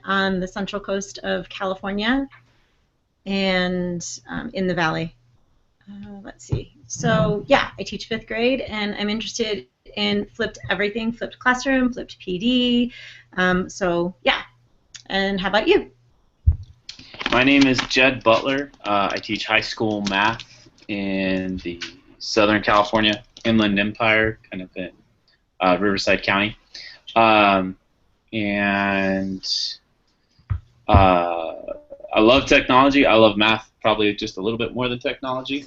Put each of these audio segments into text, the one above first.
on the central coast of California and in the valley. Let's see. So yeah, I teach 5th grade, and I'm interested in flipped everything, flipped classroom, flipped PD. So yeah. And how about you? My name is Jed Butler. I teach high school math in the Southern California Inland Empire, kind of in Riverside County. And I love technology. I love math probably just a little bit more than technology.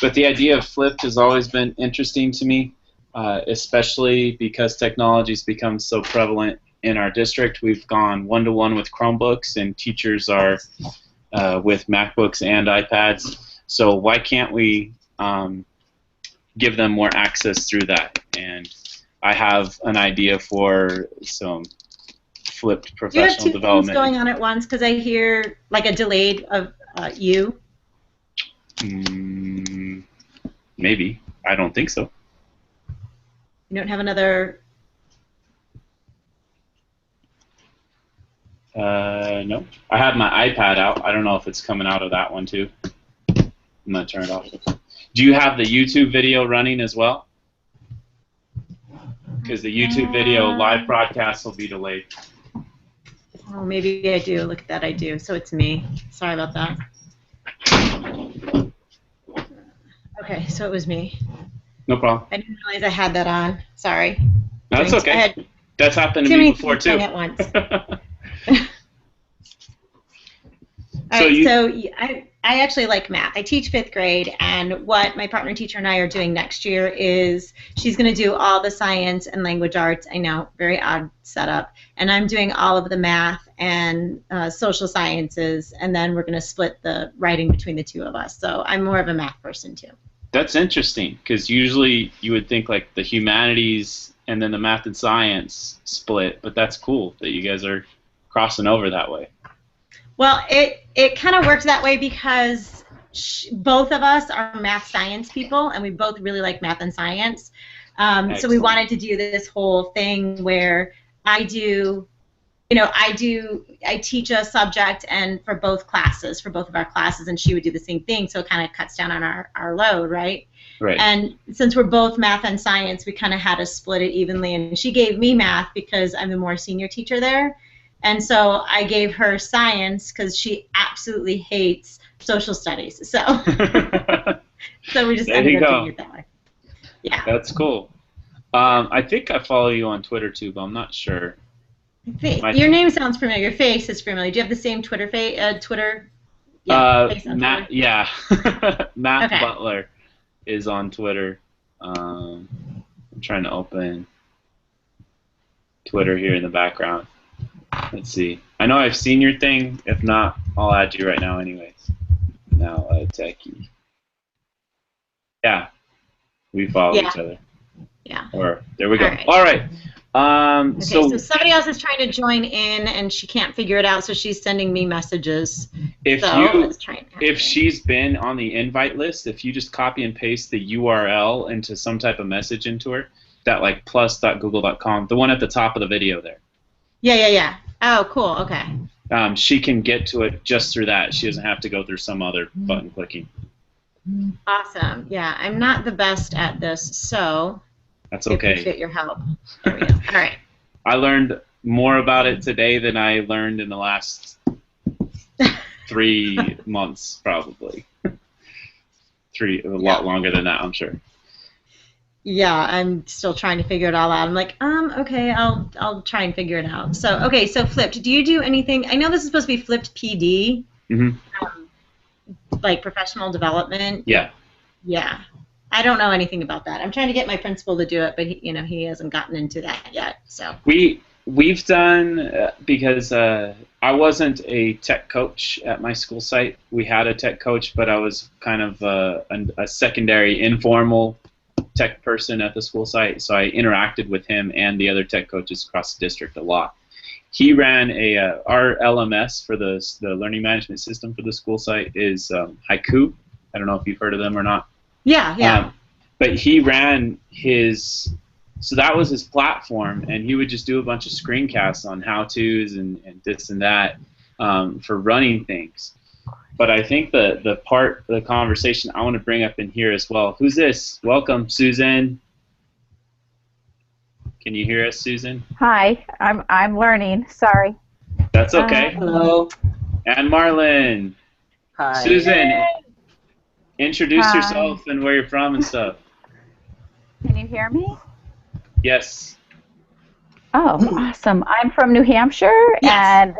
But the idea of flipped has always been interesting to me, especially because technology has become so prevalent in our district. We've gone one-to-one with Chromebooks, and teachers are with MacBooks and iPads. So why can't we give them more access through that? And I have an idea for some flipped professional development. Do you have 2 things going on at once? Because I hear like a delayed of you. Maybe. I don't think so. You don't have another... No. I have my iPad out. I don't know if it's coming out of that one too. I'm going to turn it off. Do you have the YouTube video running as well? Because the YouTube video live broadcast will be delayed. Oh, maybe I do. Look at that, I do. So it's me. Sorry about that. Okay, so it was me. No problem. I didn't realize I had that on. Sorry. No, that's okay. That's happened to me before too. At once. All right, so I actually like math. I teach 5th grade, and what my partner teacher and I are doing next year is she's going to do all the science and language arts. I know, very odd setup. And I'm doing all of the math and social sciences, and then we're going to split the writing between the 2 of us. So I'm more of a math person too. That's interesting, because usually you would think like the humanities and then the math and science split, but that's cool that you guys are crossing over that way. Well, it kind of works that way because both of us are math science people, and we both really like math and science. So we wanted to do this whole thing where I teach a subject and for both classes, for both of our classes, and she would do the same thing, so it kind of cuts down on our load, right? Right. And since we're both math and science, we kind of had to split it evenly, and she gave me math because I'm the more senior teacher there. And so I gave her science because she absolutely hates social studies. So, so we just ended up doing it that way. Yeah. That's cool. I think I follow you on Twitter too, but I'm not sure. Your name sounds familiar. Your face is familiar. Do you have the same Twitter face? Twitter? Yeah, Matt. Yeah. Matt Butler is on Twitter. I'm trying to open Twitter here in the background. Let's see. I know I've seen your thing. If not, I'll add you right now anyways. Now, techie. Yeah. We follow each other. Yeah. Or, there we go. All right. Okay, so somebody else is trying to join in, and she can't figure it out, so she's sending me messages. If she's been on the invite list, if you just copy and paste the URL into some type of message into her, that like plus.google.com, the one at the top of the video there. Yeah. Oh, cool. Okay. She can get to it just through that. She doesn't have to go through some other button clicking. Awesome. Yeah, I'm not the best at this, so that's okay. I appreciate your help. There we go. All right. I learned more about it today than I learned in the last 3 months, probably. A lot longer than that, I'm sure. Yeah, I'm still trying to figure it all out. I'm like, okay, I'll try and figure it out. So, okay, so flipped. Do you do anything? I know this is supposed to be flipped PD, like professional development. Yeah. Yeah. I don't know anything about that. I'm trying to get my principal to do it, but he hasn't gotten into that yet. So we've done because I wasn't a tech coach at my school site. We had a tech coach, but I was kind of a secondary informal tech person at the school site, so I interacted with him and the other tech coaches across the district a lot. He ran our LMS for the learning management system for the school site is Haiku. I don't know if you've heard of them or not. Yeah. But he ran his So that was his platform, and he would just do a bunch of screencasts on how-tos and this and that for running things. But I think the part of the conversation I want to bring up in here as well. Who's this? Welcome, Susan. Can you hear us, Susan? Hi, I'm learning. Sorry. That's okay. Hello. And Marlon. Hi. Susan, introduce Hi. yourself and where you're from and stuff. Can you hear me? Yes. Oh, awesome. I'm from New Hampshire, Yes.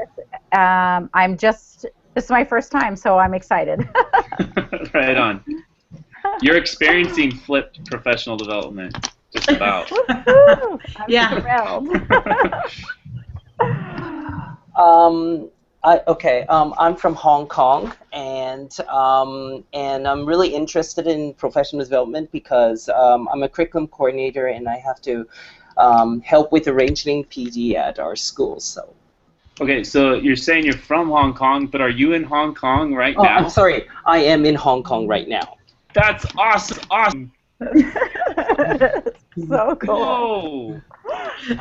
and this is my first time, so I'm excited. Right on. You're experiencing flipped professional development, just about. Woohoo! I'm Yeah. thrilled. I'm from Hong Kong, and I'm really interested in professional development because I'm a curriculum coordinator, and I have to help with arranging PD at our school. So. Okay, so you're saying you're from Hong Kong, but are you in Hong Kong right Oh, now? I'm sorry. I am in Hong Kong right now. That's awesome! Awesome! So cool. Whoa!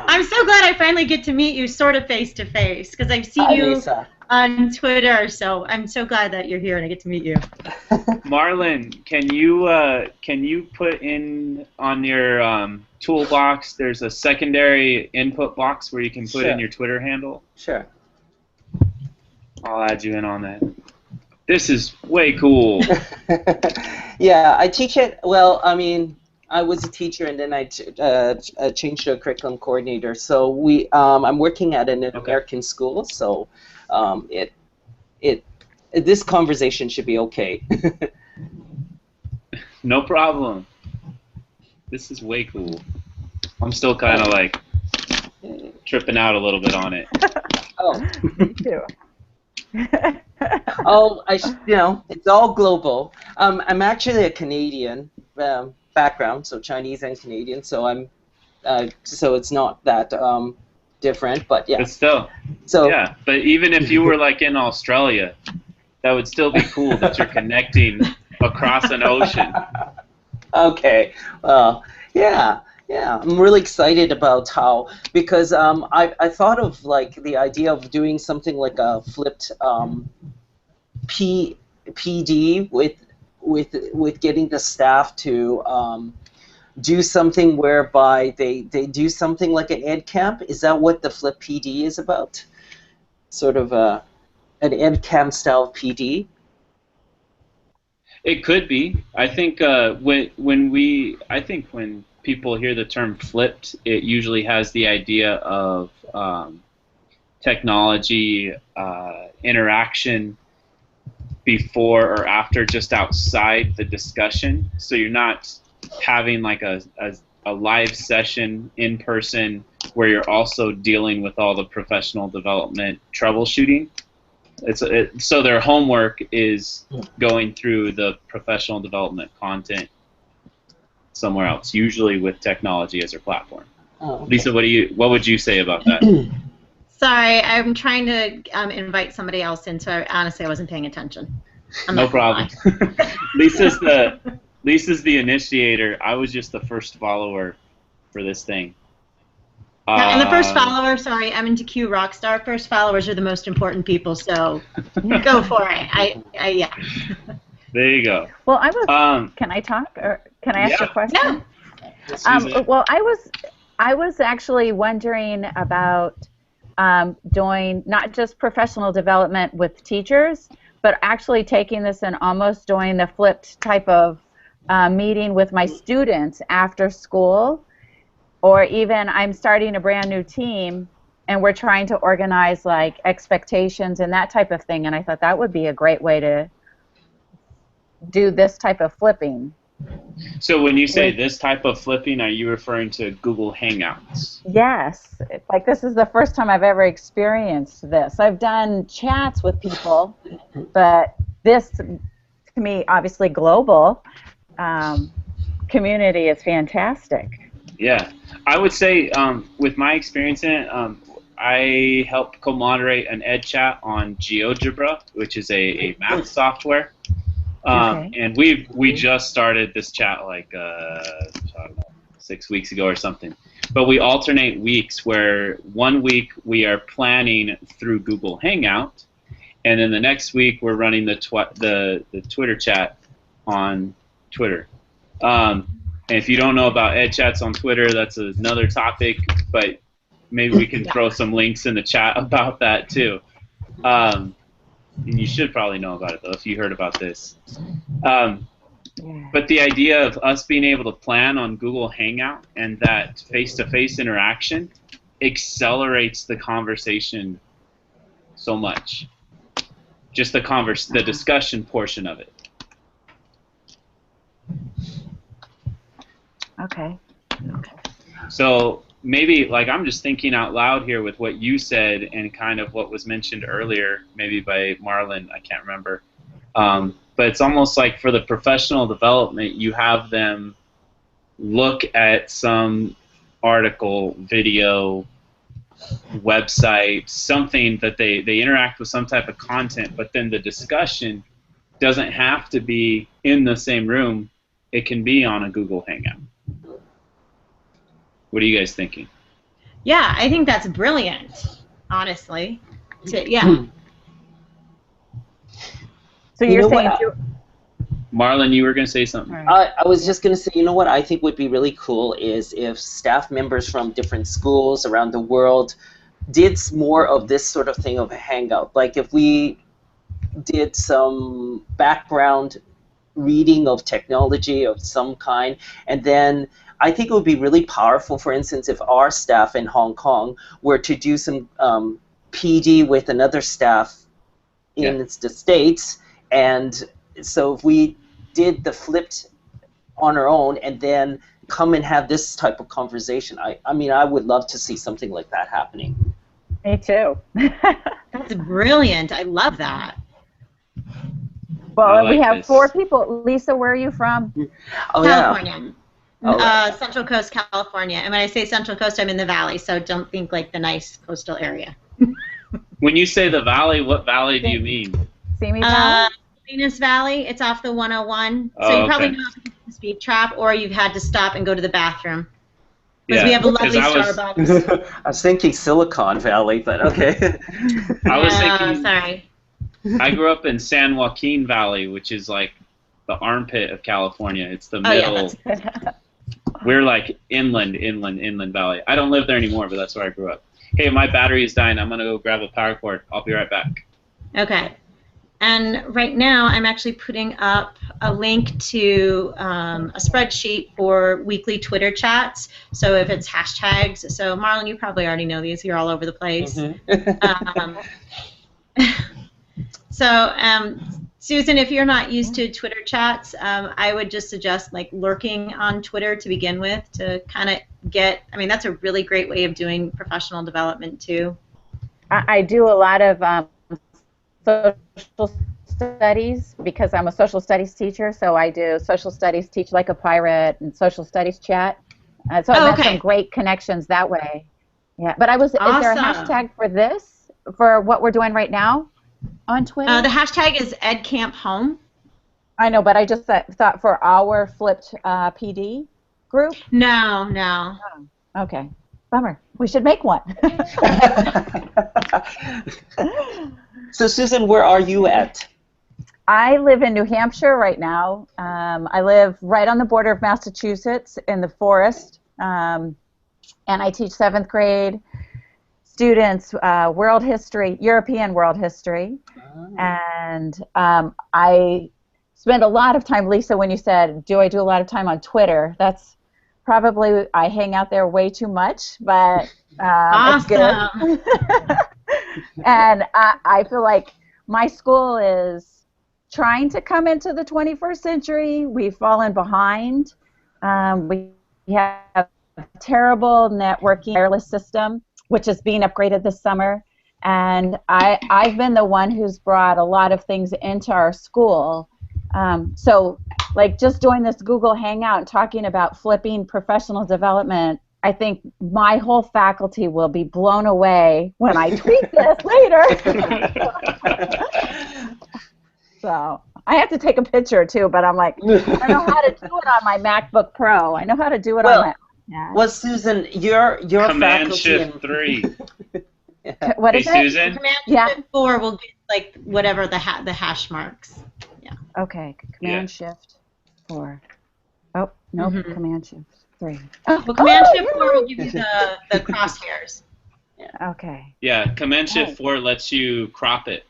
I'm so glad I finally get to meet you sort of face to face because I've seen Hi, you Lisa. on Twitter, so I'm so glad that you're here and I get to meet you. Marlon, can you put in on your toolbox? There's a secondary input box where you can put in Sure. your Twitter handle. Sure. I'll add you in on that. This is way cool. Yeah, I teach it. Well, I mean, I was a teacher, and then I changed to a curriculum coordinator. So I'm working at an American school. So this conversation should be okay. No problem. This is way cool. I'm still kind of like tripping out a little bit on it. Oh. Me too. Oh, it's all global. I'm actually a Canadian background, so Chinese and Canadian. So so it's not that different, but yeah. But still, yeah. But even if you were like in Australia, that would still be cool that you're connecting across an ocean. Okay. Well, yeah. I'm really excited about because I thought of like the idea of doing something like a flipped PD with getting the staff to do something whereby they do something like an Edcamp. Is that what the flip PD is about? Sort of an Edcamp style PD. It could be. I think when people hear the term flipped, it usually has the idea of technology interaction before or after, just outside the discussion. So you're not having like a live session in person where you're also dealing with all the professional development troubleshooting. So their homework is going through the professional development content somewhere else, usually with technology as their platform. Oh, okay. Lisa, what would you say about that? Sorry, I'm trying to invite somebody else in, so honestly I wasn't paying attention. No problem. Lisa's the initiator. I was just the first follower for this thing. And the first follower, sorry, I'm into Q Rockstar. First followers are the most important people, so go for it. Yeah. There you go. Well, can I talk, or can I ask a question? No. Well, I was actually wondering about doing not just professional development with teachers, but actually taking this and almost doing the flipped type of meeting with my students after school, or even I'm starting a brand new team and we're trying to organize like expectations and that type of thing, and I thought that would be a great way to do this type of flipping. So when you say this type of flipping, are you referring to Google Hangouts? Yes. Like this is the first time I've ever experienced this. I've done chats with people, but this, to me, obviously global community is fantastic. Yeah. I would say with my experience in it, I helped co-moderate an ed chat on GeoGebra, which is a math software. And we just started this chat like I don't know, 6 weeks ago or something. but we alternate weeks where one week we are planning through Google Hangout, and then the next week we're running the Twitter chat on Twitter. And if you don't know about Ed Chats on Twitter, that's another topic, but maybe we can throw some links in the chat about that too. And you should probably know about it, though, if you heard about this. But the idea of us being able to plan on Google Hangout and that face-to-face interaction accelerates the conversation so much. Just the discussion portion of it. Okay. So maybe, like, I'm just thinking out loud here with what you said and kind of what was mentioned earlier, maybe by Marlon, I can't remember. But it's almost like for the professional development, you have them look at some article, video, website, something that they interact with some type of content, but then the discussion doesn't have to be in the same room. It can be on a Google Hangout. What are you guys thinking? Yeah, I think that's brilliant, honestly. So you're saying... Marlon, you were going to say something. I was just going to say, you know what I think would be really cool is if staff members from different schools around the world did more of this sort of thing of a hangout. Like if we did some background reading of technology of some kind, and then I think it would be really powerful, for instance, if our staff in Hong Kong were to do some PD with another staff in the States, and so if we did the flipped on our own and then come and have this type of conversation, I mean, I would love to see something like that happening. Me too. That's brilliant. I love that. Well, we have 4 people. Lisa, where are you from? Oh, California. Yeah. Central Coast, California. And when I say Central Coast, I'm in the valley, so don't think like the nice coastal area. When you say the valley, what valley do you mean? Simi Valley? Venus Valley. It's off the 101. So you probably know the speed trap, or you've had to stop and go to the bathroom. Because we have a lovely Starbucks. I was thinking Silicon Valley, but okay. I was thinking... Sorry. I grew up in San Joaquin Valley, which is like the armpit of California. It's the middle. Yeah, we're like inland valley. I don't live there anymore, but that's where I grew up. Hey, my battery is dying. I'm going to go grab a power cord. I'll be right back. Okay. And right now I'm actually putting up a link to a spreadsheet for weekly Twitter chats. So if it's hashtags, so Marlon, you probably already know these. You're all over the place. Mm-hmm. Susan, if you're not used to Twitter chats, I would just suggest like lurking on Twitter to begin with to kind of get, I mean, that's a really great way of doing professional development too. I do a lot of social studies because I'm a social studies teacher, so I do social studies teach like a pirate and social studies chat. So I've had some great connections that way. Yeah, but is there a hashtag for this, for what we're doing right now on Twitter? The hashtag is edcampHOME. I know, but I just thought for our flipped PD group? No. Oh, okay. Bummer. We should make one. So, Susan, where are you at? I live in New Hampshire right now. I live right on the border of Massachusetts in the forest, and I teach 7th grade students world history, European world history, and I spend a lot of time, Lisa, when you said, do I do a lot of time on Twitter? That's probably, I hang out there way too much, but it's good. And I feel like my school is trying to come into the 21st century. We've fallen behind. We have a terrible networking wireless system, which is being upgraded this summer. And I've been the one who's brought a lot of things into our school. So like just doing this Google Hangout and talking about flipping professional development, I think my whole faculty will be blown away when I tweet this later. So I have to take a picture too, but I'm like, I know how to do it on my MacBook Pro. I know how to do it on Yeah. Well, Susan, your Command faculty Shift 3. What Hey, is it? Susan? Command Yeah. Shift 4 will get like whatever the hash marks. Yeah. Okay. Command Shift 4. Oh, nope. Mhm. Command Shift 3. Well, Command Shift 4 will give you the crosshairs. Okay. Yeah, Command Shift Right. 4 lets you crop it,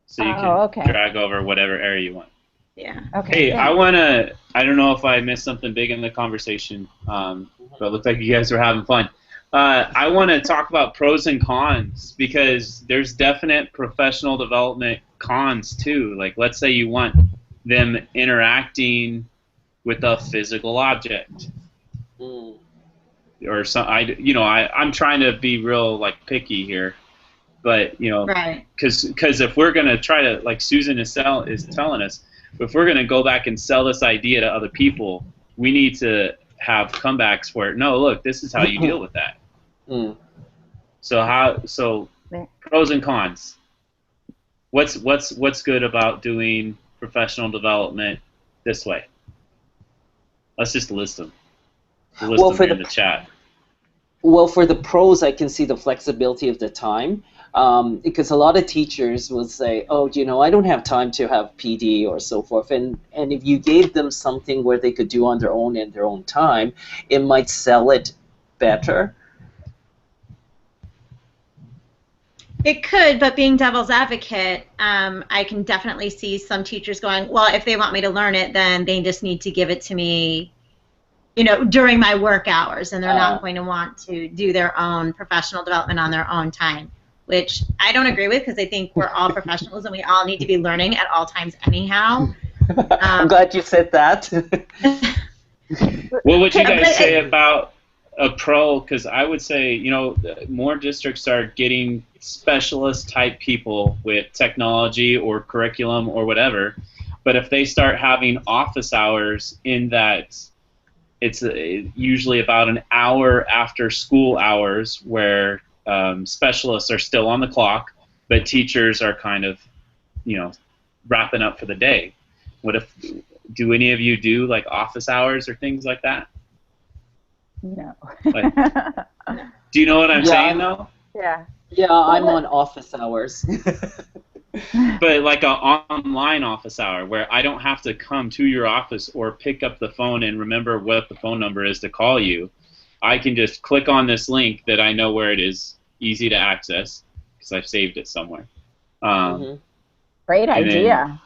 so you Oh, can okay. drag over whatever area you want. Yeah. Okay. Hey, I don't know if I missed something big in the conversation, but it looked like you guys were having fun. I want to talk about pros and cons, because there's definite professional development cons too. Like, let's say you want them interacting with a physical object. Mm. Or I'm trying to be real like picky here, but Right. because if we're gonna try to, like Susan is telling us, if we're gonna go back and sell this idea to other people, we need to have comebacks where no, look, this is how you deal with that. Mm. So pros and cons. What's good about doing professional development this way? Let's just list them. We'll list them in the chat. Well, for the pros, I can see the flexibility of the time, because a lot of teachers will say, oh, I don't have time to have PD or so forth. And if you gave them something where they could do on their own in their own time, it might sell it better. It could, but being devil's advocate, I can definitely see some teachers going, well, if they want me to learn it, then they just need to give it to me, during my work hours, and they're not going to want to do their own professional development on their own time, which I don't agree with, because I think we're all professionals and we all need to be learning at all times anyhow. I'm glad you said that. What would you guys say about a pro? Because I would say, more districts are getting specialist type people with technology or curriculum or whatever, but if they start having office hours in that, it's usually about an hour after school hours where specialists are still on the clock, but teachers are kind of, wrapping up for the day. Do any of you do like office hours or things like that? No. Like, do you know what I'm saying though? Yeah. Yeah, I'm on office hours. But like an online office hour where I don't have to come to your office or pick up the phone and remember what the phone number is to call you. I can just click on this link that I know where it is, easy to access because I've saved it somewhere. Great idea.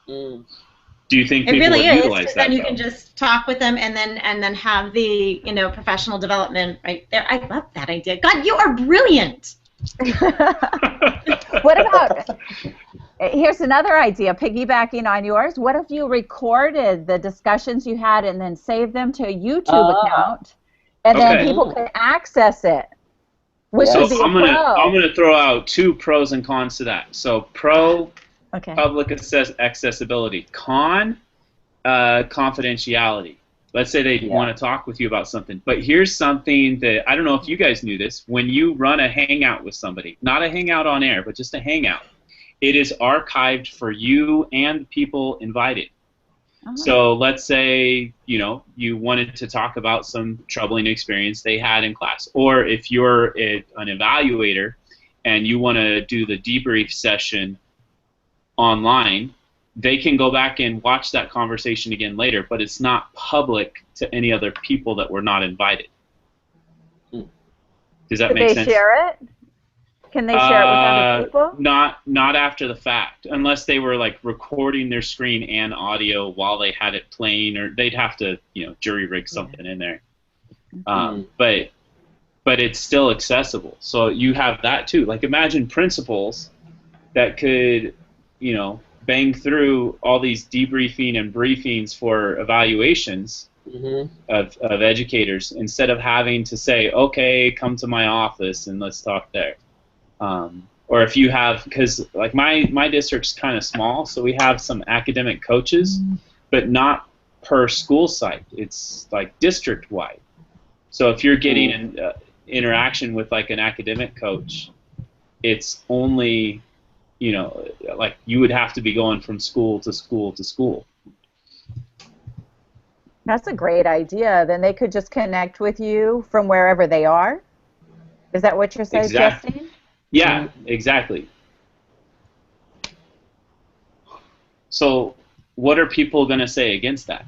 Do you think people it really would is, utilize because that? then you can just talk with them and then have the professional development right there. I love that idea. God, you are brilliant. What about, here's another idea, piggybacking on yours. What if you recorded the discussions you had and then saved them to a YouTube account, and then people can access it? Which so would be I'm gonna throw out two pros and cons to that. So pro, public accessibility. Con, confidentiality. Let's say they want to talk with you about something. But here's something that, I don't know if you guys knew this, when you run a hangout with somebody, not a hangout on air, but just a hangout, it is archived for you and people invited. So let's say, you wanted to talk about some troubling experience they had in class. Or if you're an evaluator and you want to do the debrief session online, they can go back and watch that conversation again later, but it's not public to any other people that were not invited. Does that make sense? Can they share it? Can they share it with other people? Not after the fact, unless they were like recording their screen and audio while they had it playing, or they'd have to, jury rig something in there. But it's still accessible. So you have that too. Like imagine principals that could, bang through all these debriefing and briefings for evaluations of educators instead of having to say, okay, come to my office and let's talk there. Or if you have, because like my district's kind of small, so we have some academic coaches, but not per school site. It's like district-wide. So if you're getting an interaction with like an academic coach, it's only, like you would have to be going from school to school to school. That's a great idea. Then they could just connect with you from wherever they are. Is that what you're suggesting? Yeah, exactly. So what are people going to say against that?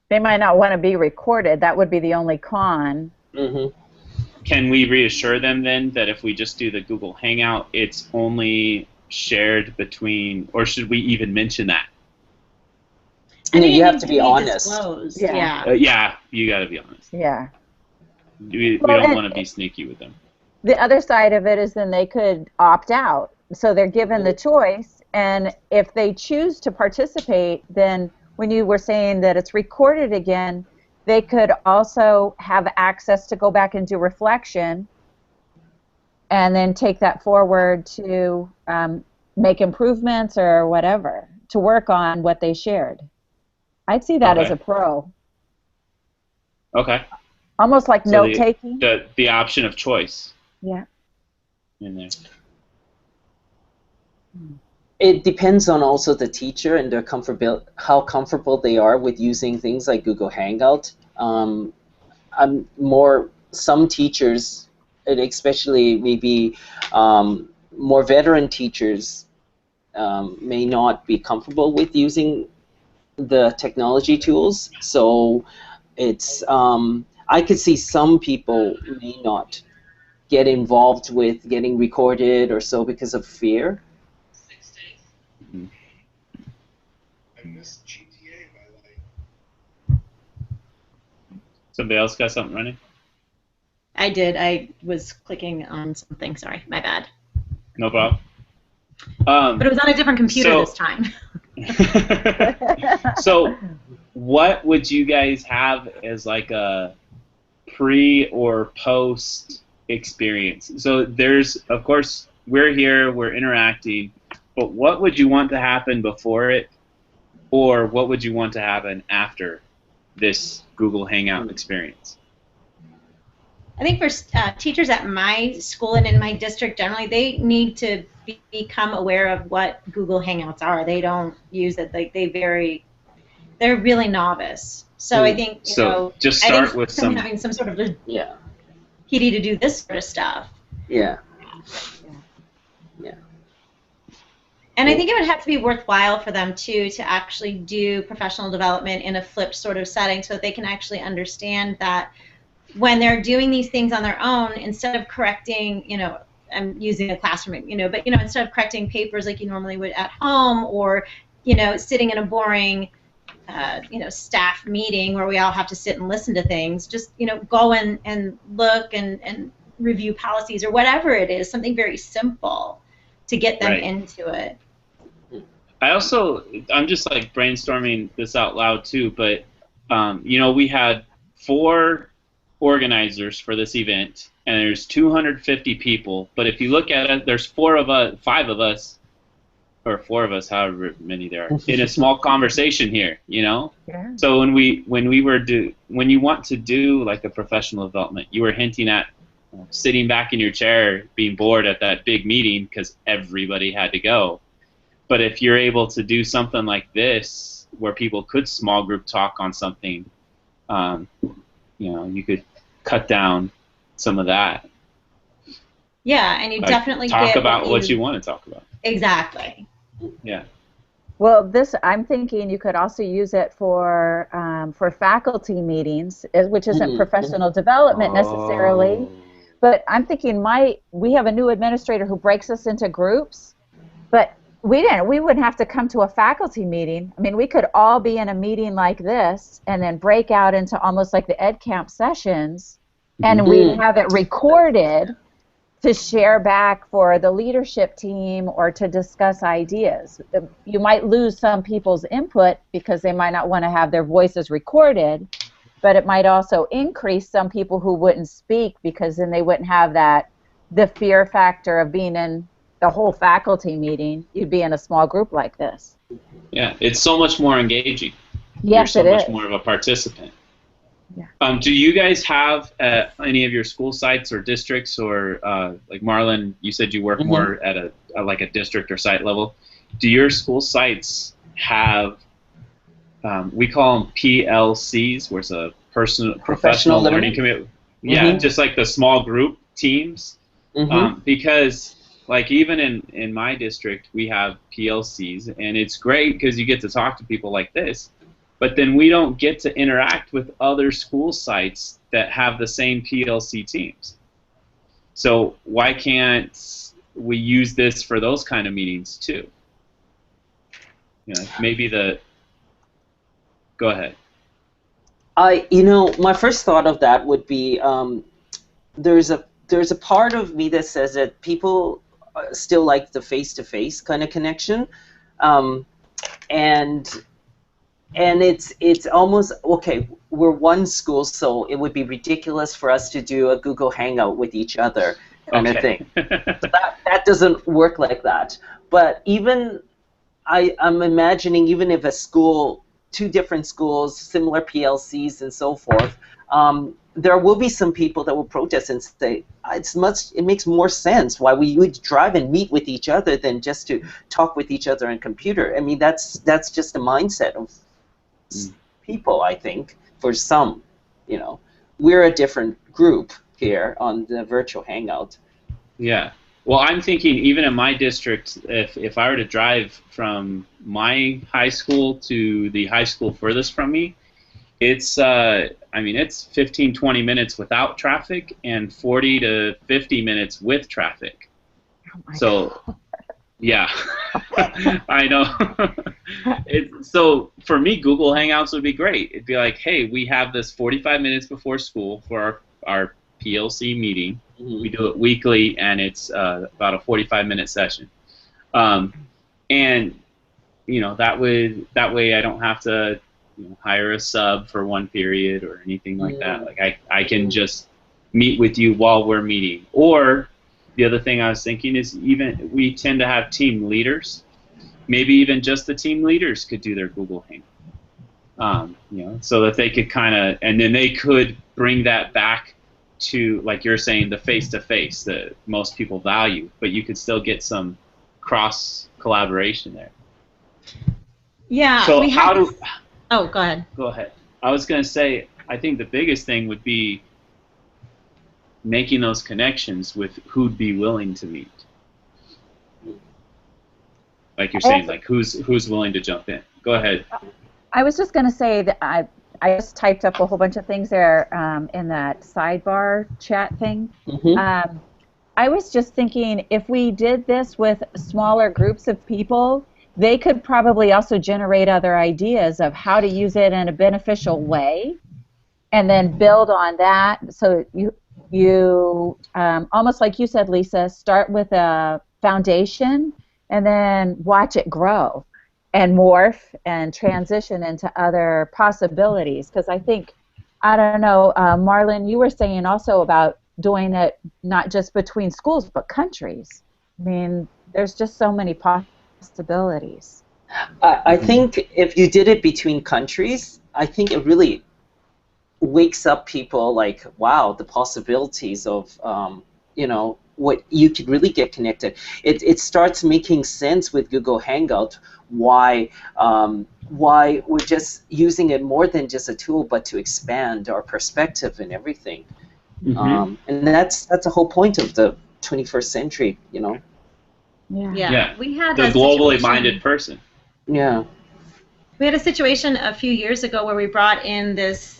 They might not want to be recorded. That would be the only con. Mm-hmm. Can we reassure them then that if we just do the Google Hangout, it's only shared between, or should we even mention that? You have to be honest. Yeah. Yeah, you got to be honest. Yeah. We don't want to be sneaky with them. The other side of it is then they could opt out. So they're given the choice, and if they choose to participate, then when you were saying that it's recorded again, they could also have access to go back and do reflection and then take that forward to make improvements or whatever, to work on what they shared. I'd see that as a pro. Okay. Almost like note-taking. The option of choice. Yeah. In there. It depends on also the teacher and their how comfortable they are with using things like Google Hangout. Some teachers, and especially maybe more veteran teachers, may not be comfortable with using the technology tools. So it's I could see some people may not get involved with getting recorded or so because of fear. Somebody else got something running? I did. I was clicking on something. Sorry, my bad. No problem. But it was on a different computer this time. So what would you guys have as like a pre or post experience? So there's, of course, we're here, we're interacting, but what would you want to happen before it, or what would you want to happen after this Google Hangout experience? I think for teachers at my school and in my district generally, they need to become aware of what Google Hangouts are. They don't use it. Like they're really novice. So I think just start with having some sort of PD to do this sort of stuff. Yeah. And I think it would have to be worthwhile for them too to actually do professional development in a flipped sort of setting, so that they can actually understand that when they're doing these things on their own, instead of correcting, I'm using a classroom, but instead of correcting papers like you normally would at home, or sitting in a boring staff meeting where we all have to sit and listen to things, just go and look and review policies or whatever it is, something very simple to get them into it. I'm just like brainstorming this out loud too, but we had 4 organizers for this event, and there's 250 people, but if you look at it, there's 5 of us, or 4 of us, however many there are, in a small conversation here, Yeah. So when you want to do like a professional development, you were hinting at sitting back in your chair, being bored at that big meeting because everybody had to go. But if you're able to do something like this, where people could small group talk on something, you could cut down some of that. Yeah, and you definitely talk about what you want to talk about. Exactly. Yeah. Well, I'm thinking you could also use it for faculty meetings, which isn't professional development necessarily. But I'm thinking we have a new administrator who breaks us into groups, but we wouldn't have to come to a faculty meeting. I mean, we could all be in a meeting like this and then break out into almost like the Edcamp sessions, and we'd have it recorded to share back for the leadership team or to discuss ideas. You might lose some people's input because they might not want to have their voices recorded, but it might also increase some people who wouldn't speak, because then they wouldn't have the fear factor of being in the whole faculty meeting. You'd be in a small group like this. Yeah, it's so much more engaging. Yes, You're so much more of a participant. Yeah. Do you guys have any of your school sites or districts, or like Marlon, you said you work more at a district or site level. Do your school sites have we call them PLCs, where it's a professional learning committee. Yeah, just like the small group teams. Because like even in my district, we have PLCs, and it's great because you get to talk to people like this. But then we don't get to interact with other school sites that have the same PLC teams. So why can't we use this for those kind of meetings too? You know, maybe go ahead. My first thought of that would be there's a part of me that says that people still like the face-to-face kind of connection, and it's almost okay. We're one school, so it would be ridiculous for us to do a Google Hangout with each other kind of thing. So that doesn't work like that. But even I'm imagining even if a school, two different schools, similar PLCs and so forth, there will be some people that will protest and say it makes more sense why we would drive and meet with each other than just to talk with each other on computer. I mean, that's just a mindset of people, I think. For some, we're a different group here on the virtual hangout. Yeah. Well, I'm thinking even in my district, if I were to drive from my high school to the high school furthest from me, it's it's 15, 20 minutes without traffic and 40 to 50 minutes with traffic. Oh my God. Yeah, I know. So for me, Google Hangouts would be great. It'd be like, hey, we have this 45 minutes before school for our PLC meeting. We do it weekly, and it's about a 45-minute session. And that way I don't have to hire a sub for one period or anything like that. Like I can just meet with you while we're meeting. Or the other thing I was thinking is even we tend to have team leaders. Maybe even just the team leaders could do their Google Hangout. So that they could and then they could bring that back to, like you're saying, the face-to-face that most people value, but you could still get some cross-collaboration there. Yeah. So Oh, go ahead. Go ahead. I was going to say, I think the biggest thing would be making those connections with who'd be willing to meet. Like you're saying, like who's willing to jump in. Go ahead. I was just going to say that I just typed up a whole bunch of things there in that sidebar chat thing. I was just thinking if we did this with smaller groups of people, they could probably also generate other ideas of how to use it in a beneficial way and then build on that. So you almost like you said, Lisa, start with a foundation and then watch it grow and morph and transition into other possibilities. Because I think, I don't know, Marlon, you were saying also about doing it not just between schools but countries. I mean, there's just so many possibilities. I think if you did it between countries, I think it really wakes up people like, wow, the possibilities of, what you could really get connected. It starts making sense with Google Hangout why we're just using it more than just a tool, but to expand our perspective and everything. And that's the whole point of the 21st century, Yeah. We had the globally minded person. Yeah. We had a situation a few years ago where we brought in this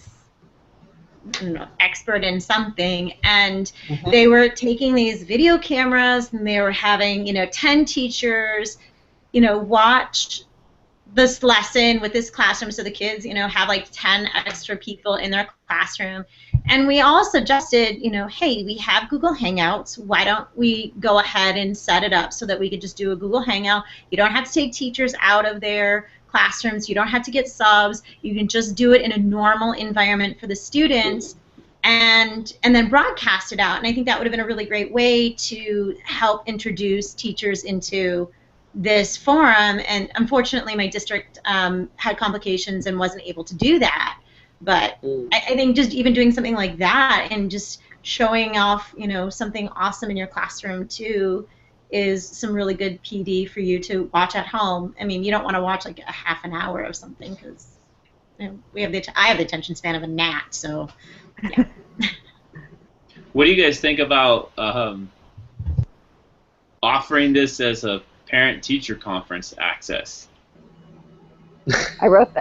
expert in something, and they were taking these video cameras and they were having 10 teachers watch this lesson with this classroom, so the kids have like 10 extra people in their classroom. And we all suggested hey, we have Google Hangouts, why don't we go ahead and set it up so that we could just do a Google Hangout. You don't have to take teachers out of their classrooms, you don't have to get subs, you can just do it in a normal environment for the students and then broadcast it out. And I think that would have been a really great way to help introduce teachers into this forum. And unfortunately my district had complications and wasn't able to do that. But I think just even doing something like that and just showing off something awesome in your classroom too is some really good PD for you to watch at home. I mean, you don't want to watch like a half an hour of something because I have the attention span of a gnat, so yeah. What do you guys think about offering this as a parent-teacher conference access? I wrote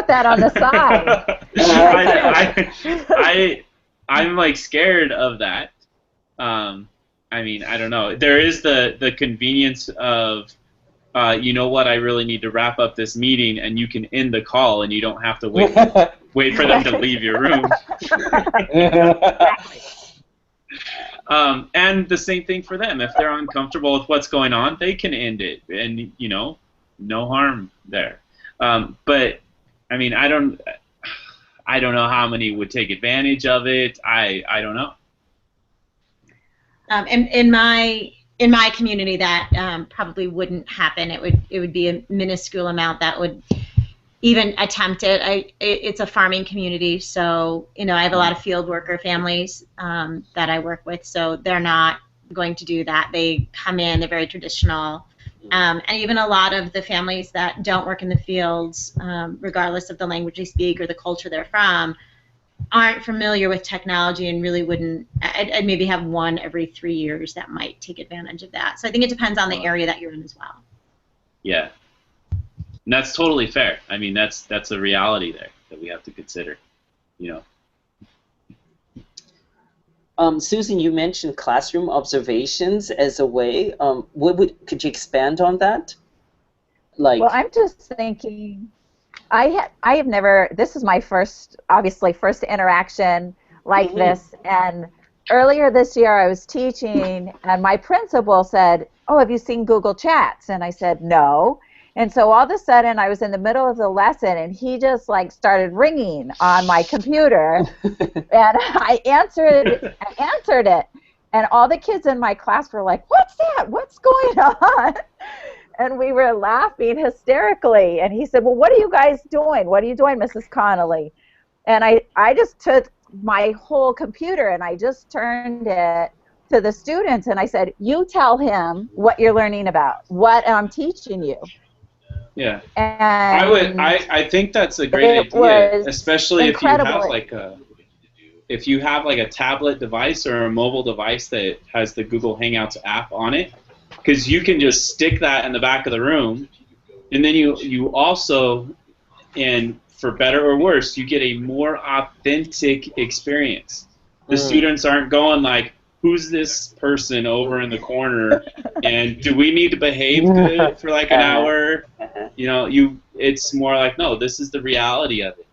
that on the side. I'm like scared of that. I mean, I don't know. There is the convenience of, you know what, I really need to wrap up this meeting, and you can end the call, and you don't have to wait for them to leave your room. And the same thing for them. If they're uncomfortable with what's going on, they can end it, and no harm there. But I mean, I don't know how many would take advantage of it. I don't know. In my community, that probably wouldn't happen. It would be a minuscule amount that would even attempt it. It's a farming community, so I have a lot of field worker families that I work with, so they're not going to do that. They come in, they're very traditional. And even a lot of the families that don't work in the fields, regardless of the language they speak or the culture they're from, aren't familiar with technology and really wouldn't. I'd maybe have one every 3 years that might take advantage of that. So I think it depends on the area that you're in as well. Yeah. And that's totally fair. I mean, that's a reality there that we have to consider, Susan, you mentioned classroom observations as a way. Could you expand on that? Well, I'm just thinking, I have never. This is my first interaction like this. And earlier this year, I was teaching, and my principal said, "Oh, have you seen Google Chats?" And I said, "No." And so all of a sudden, I was in the middle of the lesson, and he just started ringing on my computer, and I answered it, and all the kids in my class were like, "What's that? What's going on?" And we were laughing hysterically. And he said, "Well, what are you guys doing? What are you doing, Mrs. Connolly?" And I just took my whole computer and I just turned it to the students, and I said, "You tell him what you're learning about, what I'm teaching you." Yeah, and I think that's a great idea, especially if you have like a tablet device or a mobile device that has the Google Hangouts app on it, because you can just stick that in the back of the room, and then you also, and for better or worse, you get a more authentic experience. The students aren't going like, "Who's this person over in the corner, and do we need to behave good for like an hour?" It's more like, no, this is the reality of it.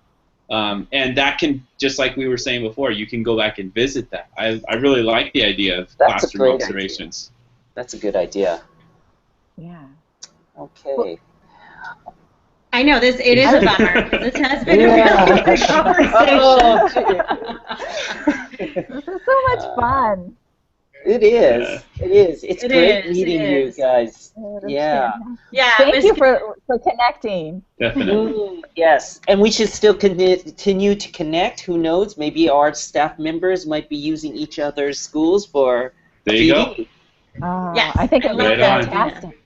And that can, just like we were saying before, you can go back and visit that. I really like the idea of classroom observations. That's a good idea. Yeah. Okay. Well, I know it is a bummer. This has been a really good conversation. This is so much fun. It is. Yeah. It is. It's great meeting you guys. Yeah. Yeah. Thank you for connecting. Definitely. Yes. And we should still continue to connect. Who knows? Maybe our staff members might be using each other's schools for There you PD. go. Yes. I think it would be fantastic.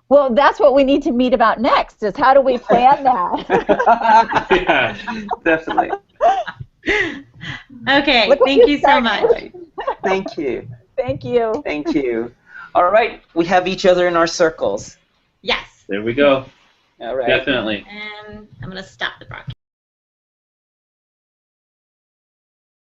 Well, that's what we need to meet about next, is how do we plan that? Yeah, definitely. Okay. Thank you so much. Thank you. Thank you. Thank you. All right. We have each other in our circles. Yes. There we go. All right. Definitely. And I'm going to stop the broadcast.